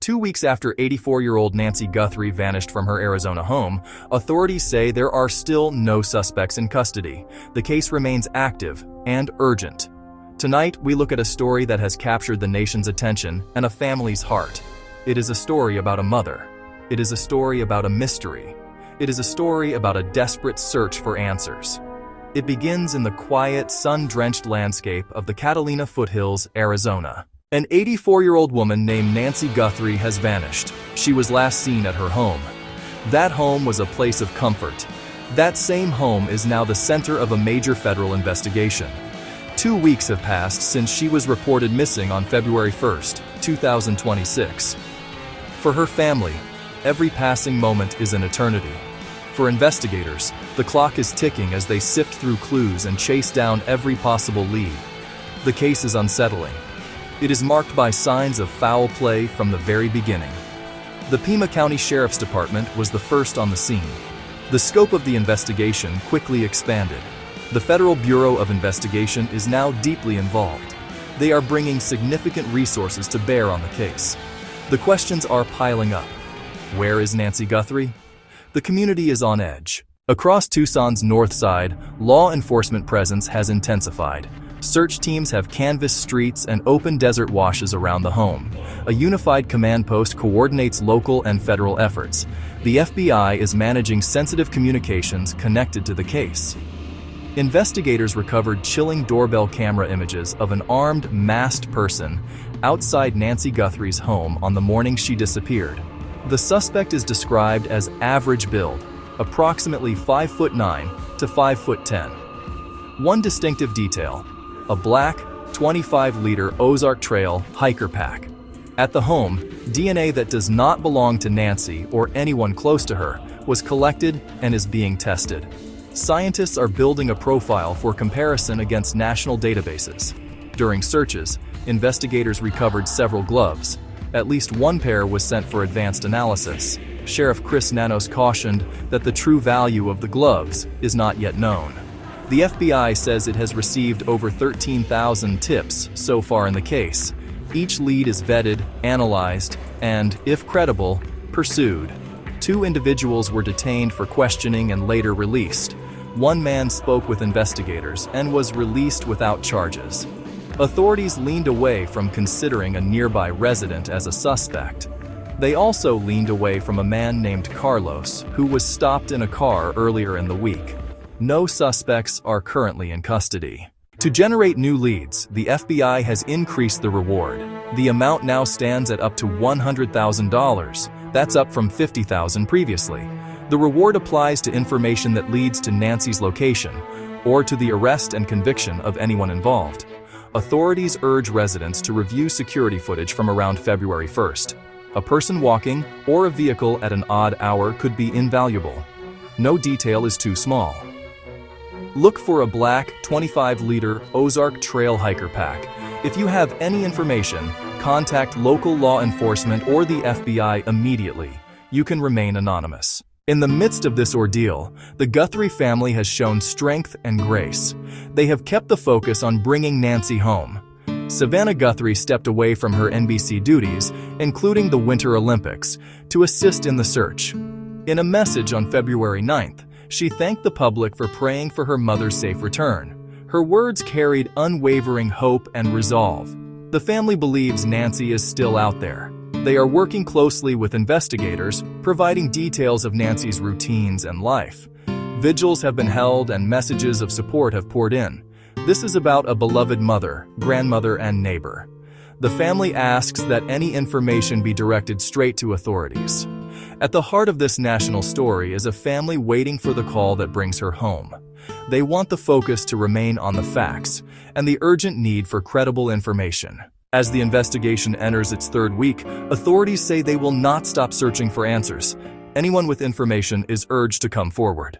2 weeks after 84-year-old Nancy Guthrie vanished from her Arizona home, authorities say there are still no suspects in custody. The case remains active and urgent. Tonight, we look at a story that has captured the nation's attention and a family's heart. It is a story about a mother. It is a story about a mystery. It is a story about a desperate search for answers. It begins in the quiet, sun-drenched landscape of the Catalina foothills, Arizona. An 84-year-old woman named Nancy Guthrie has vanished. She was last seen at her home. That home was a place of comfort. That same home is now the center of a major federal investigation. 2 weeks have passed since she was reported missing on February 1st, 2026. For her family, every passing moment is an eternity. For investigators, the clock is ticking as they sift through clues and chase down every possible lead. The case is unsettling. It is marked by signs of foul play from the very beginning. The Pima County Sheriff's Department was the first on the scene. The scope of the investigation quickly expanded. The Federal Bureau of Investigation is now deeply involved. They are bringing significant resources to bear on the case. The questions are piling up. Where is Nancy Guthrie? The community is on edge. Across Tucson's north side, law enforcement presence has intensified. Search teams have canvassed streets and open desert washes around the home. A unified command post coordinates local and federal efforts. The FBI is managing sensitive communications connected to the case. Investigators recovered chilling doorbell camera images of an armed, masked person outside Nancy Guthrie's home on the morning she disappeared. The suspect is described as average build, approximately 5'9" to 5'10". One distinctive detail: a black, 25-liter Ozark Trail hiker pack. At the home, DNA that does not belong to Nancy or anyone close to her was collected and is being tested. Scientists are building a profile for comparison against national databases. During searches, investigators recovered several gloves. At least one pair was sent for advanced analysis. Sheriff Chris Nanos cautioned that the true value of the gloves is not yet known. The FBI says it has received over 13,000 tips so far in the case. Each lead is vetted, analyzed, and, if credible, pursued. 2 individuals were detained for questioning and later released. One man spoke with investigators and was released without charges. Authorities leaned away from considering a nearby resident as a suspect. They also leaned away from a man named Carlos, who was stopped in a car earlier in the week. No suspects are currently in custody. To generate new leads, the FBI has increased the reward. The amount now stands at up to $100,000. That's up from $50,000 previously. The reward applies to information that leads to Nancy's location or to the arrest and conviction of anyone involved. Authorities urge residents to review security footage from around February 1st. A person walking or a vehicle at an odd hour could be invaluable. No detail is too small. Look for a black, 25-liter Ozark Trail hiker pack. If you have any information, contact local law enforcement or the FBI immediately. You can remain anonymous. In the midst of this ordeal, the Guthrie family has shown strength and grace. They have kept the focus on bringing Nancy home. Savannah Guthrie stepped away from her NBC duties, including the Winter Olympics, to assist in the search. In a message on February 9th, she thanked the public for praying for her mother's safe return. Her words carried unwavering hope and resolve. The family believes Nancy is still out there. They are working closely with investigators, providing details of Nancy's routines and life. Vigils have been held and messages of support have poured in. This is about a beloved mother, grandmother, and neighbor. The family asks that any information be directed straight to authorities. At the heart of this national story is a family waiting for the call that brings her home. They want the focus to remain on the facts and the urgent need for credible information. As the investigation enters its 3rd week, authorities say they will not stop searching for answers. Anyone with information is urged to come forward.